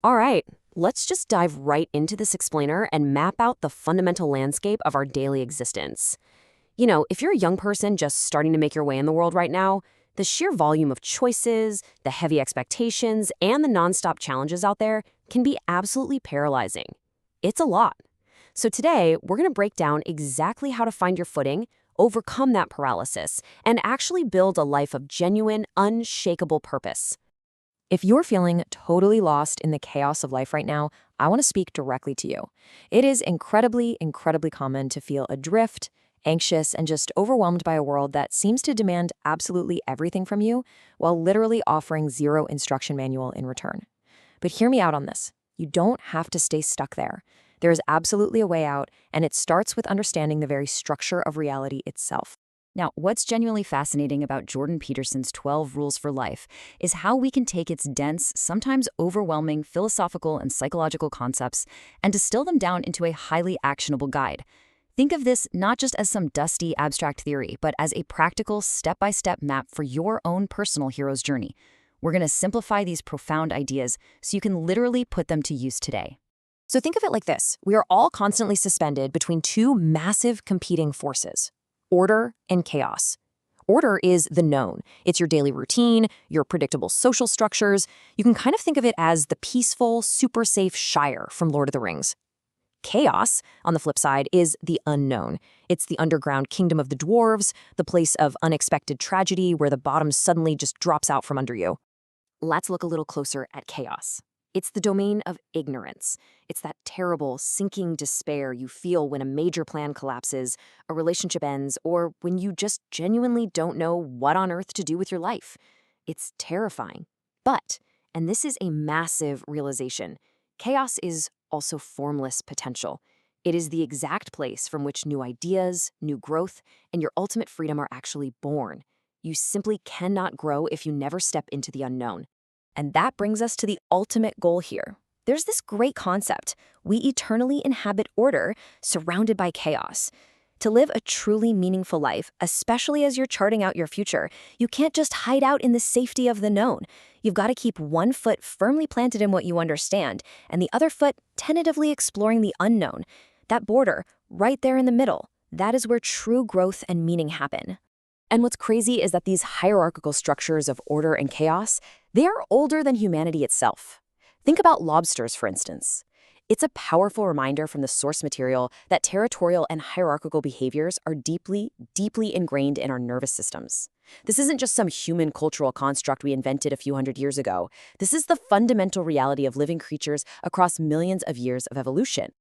All right, let's just dive right into this explainer and map out the fundamental landscape of our daily existence. If you're a young person just starting to make your way in the world right now, the sheer volume of choices, the heavy expectations, and the nonstop challenges out there can be absolutely paralyzing. It's a lot. So today, we're going to break down exactly how to find your footing, overcome that paralysis, and actually build a life of genuine, unshakable purpose. If you're feeling totally lost in the chaos of life right now, I want to speak directly to you. It is incredibly common to feel adrift, anxious, and just overwhelmed by a world that seems to demand absolutely everything from you while literally offering zero instruction manual in return. But hear me out on this. You don't have to stay stuck there. There is absolutely a way out, and it starts with understanding the very structure of reality itself. Now, what's genuinely fascinating about Jordan Peterson's 12 Rules for Life is how we can take its dense, sometimes overwhelming philosophical and psychological concepts and distill them down into a highly actionable guide. Think of this not just as some dusty, abstract theory, but as a practical, step-by-step map for your own personal hero's journey. We're going to simplify these profound ideas so you can literally put them to use today. So think of it like this. We are all constantly suspended between two massive competing forces: order and chaos. Order is the known. It's your daily routine, your predictable social structures. You can kind of think of it as the peaceful, super safe Shire from Lord of the Rings. Chaos, on the flip side, is the unknown. It's the underground kingdom of the dwarves, the place of unexpected tragedy where the bottom suddenly just drops out from under you. Let's look a little closer at chaos. It's the domain of ignorance. It's that terrible, sinking despair you feel when a major plan collapses, a relationship ends, or when you just genuinely don't know what on earth to do with your life. It's terrifying. But, and this is a massive realization, chaos is also formless potential. It is the exact place from which new ideas, new growth, and your ultimate freedom are actually born. You simply cannot grow if you never step into the unknown. And that brings us to the ultimate goal here. There's this great concept. We eternally inhabit order, surrounded by chaos. To live a truly meaningful life, especially as you're charting out your future, you can't just hide out in the safety of the known. You've got to keep one foot firmly planted in what you understand, and the other foot tentatively exploring the unknown. That border, right there in the middle, that is where true growth and meaning happen. And what's crazy is that these hierarchical structures of order and chaos, they are older than humanity itself. Think about lobsters, for instance. It's a powerful reminder from the source material that territorial and hierarchical behaviors are deeply ingrained in our nervous systems. This isn't just some human cultural construct we invented a few hundred years ago. This is the fundamental reality of living creatures across millions of years of evolution.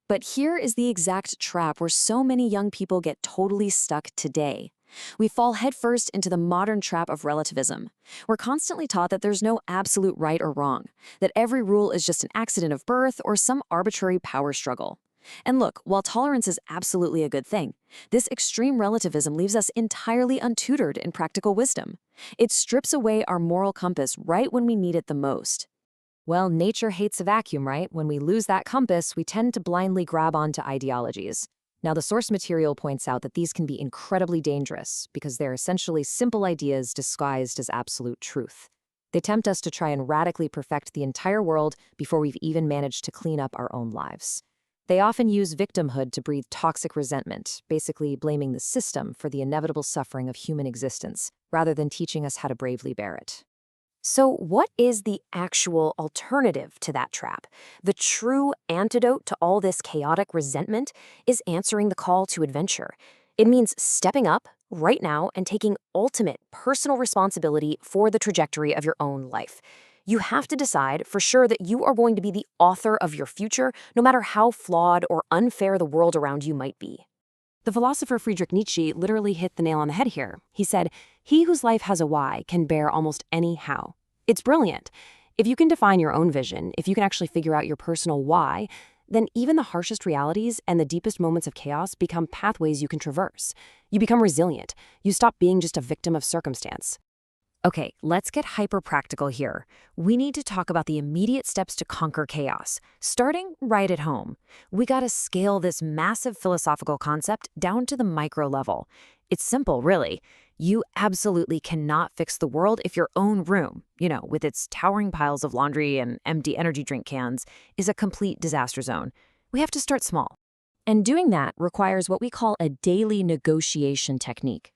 But here is the exact trap where so many young people get totally stuck today. We fall headfirst into the modern trap of relativism. We're constantly taught that there's no absolute right or wrong, that every rule is just an accident of birth or some arbitrary power struggle. And look, while tolerance is absolutely a good thing, this extreme relativism leaves us entirely untutored in practical wisdom. It strips away our moral compass right when we need it the most. Well, nature hates a vacuum, right? When we lose that compass, we tend to blindly grab onto ideologies. Now, the source material points out that these can be incredibly dangerous because they're essentially simple ideas disguised as absolute truth. They tempt us to try and radically perfect the entire world before we've even managed to clean up our own lives. They often use victimhood to breathe toxic resentment, basically blaming the system for the inevitable suffering of human existence, rather than teaching us how to bravely bear it. So what is the actual alternative to that trap? The true antidote to all this chaotic resentment is answering the call to adventure. It means stepping up right now and taking ultimate personal responsibility for the trajectory of your own life. You have to decide for sure that you are going to be the author of your future, no matter how flawed or unfair the world around you might be. The philosopher Friedrich Nietzsche literally hit the nail on the head here. He said, "He whose life has a why can bear almost any how." It's brilliant. If you can define your own vision, if you can actually figure out your personal why, then even the harshest realities and the deepest moments of chaos become pathways you can traverse. You become resilient. You stop being just a victim of circumstance. Okay, let's get hyper-practical here. We need to talk about the immediate steps to conquer chaos, starting right at home. We gotta scale this massive philosophical concept down to the micro level. It's simple, really. You absolutely cannot fix the world if your own room, with its towering piles of laundry and empty energy drink cans, is a complete disaster zone. We have to start small. And doing that requires what we call a daily negotiation technique.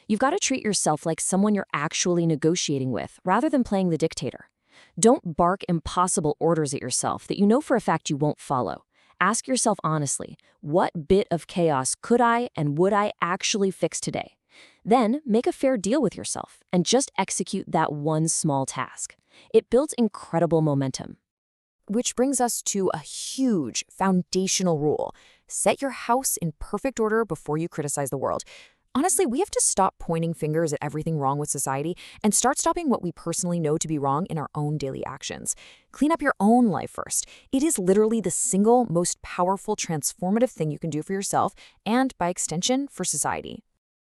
You've got to treat yourself like someone you're actually negotiating with, rather than playing the dictator. Don't bark impossible orders at yourself that you know for a fact you won't follow. Ask yourself honestly, what bit of chaos could I and would I actually fix today? Then make a fair deal with yourself and just execute that one small task. It builds incredible momentum. Which brings us to a huge foundational rule. Set your house in perfect order before you criticize the world. Honestly, we have to stop pointing fingers at everything wrong with society and start stopping what we personally know to be wrong in our own daily actions. Clean up your own life first. It is literally the single most powerful, transformative thing you can do for yourself and, by extension, for society.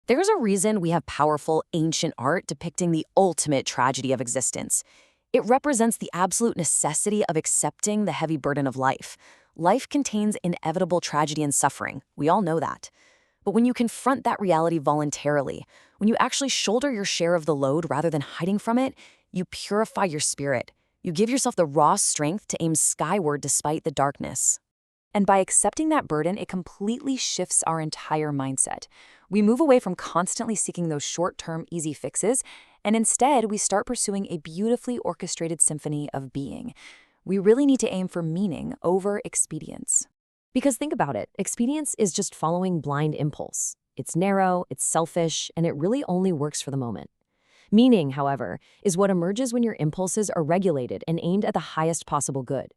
There's a reason we have powerful, ancient art depicting the ultimate tragedy of existence. It represents the absolute necessity of accepting the heavy burden of life. Life contains inevitable tragedy and suffering. We all know that. But when you confront that reality voluntarily, when you actually shoulder your share of the load rather than hiding from it, you purify your spirit. You give yourself the raw strength to aim skyward despite the darkness. And by accepting that burden, it completely shifts our entire mindset. We move away from constantly seeking those short-term, easy fixes, and instead we start pursuing a beautifully orchestrated symphony of being. We really need to aim for meaning over expedience. Because think about it, expedience is just following blind impulse. It's narrow, it's selfish, and it really only works for the moment. Meaning, however, is what emerges when your impulses are regulated and aimed at the highest possible good.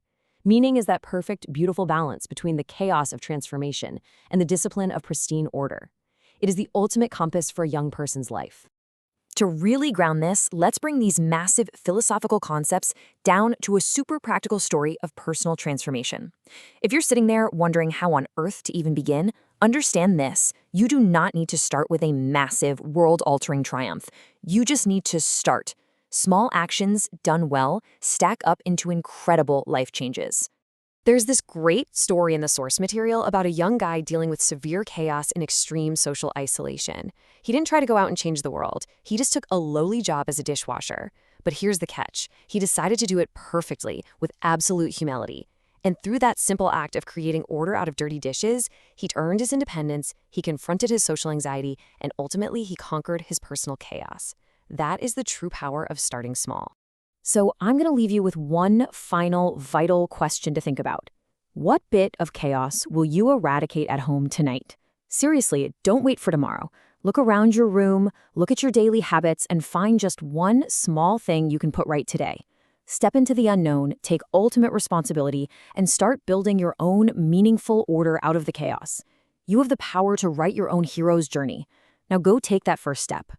Meaning is that perfect, beautiful balance between the chaos of transformation and the discipline of pristine order. It is the ultimate compass for a young person's life. To really ground this, let's bring these massive philosophical concepts down to a super practical story of personal transformation. If you're sitting there wondering how on earth to even begin, understand this. You do not need to start with a massive, world-altering triumph. You just need to start. Small actions done well stack up into incredible life changes. There's this great story in the source material about a young guy dealing with severe chaos and extreme social isolation. He didn't try to go out and change the world. He just took a lowly job as a dishwasher. But here's the catch. He decided to do it perfectly, with absolute humility. And through that simple act of creating order out of dirty dishes, he earned his independence, he confronted his social anxiety, and ultimately he conquered his personal chaos. That is the true power of starting small. So I'm going to leave you with one final, vital question to think about. What bit of chaos will you eradicate at home tonight? Seriously, don't wait for tomorrow. Look around your room, look at your daily habits, and find just one small thing you can put right today. Step into the unknown, take ultimate responsibility, and start building your own meaningful order out of the chaos. You have the power to write your own hero's journey. Now go take that first step.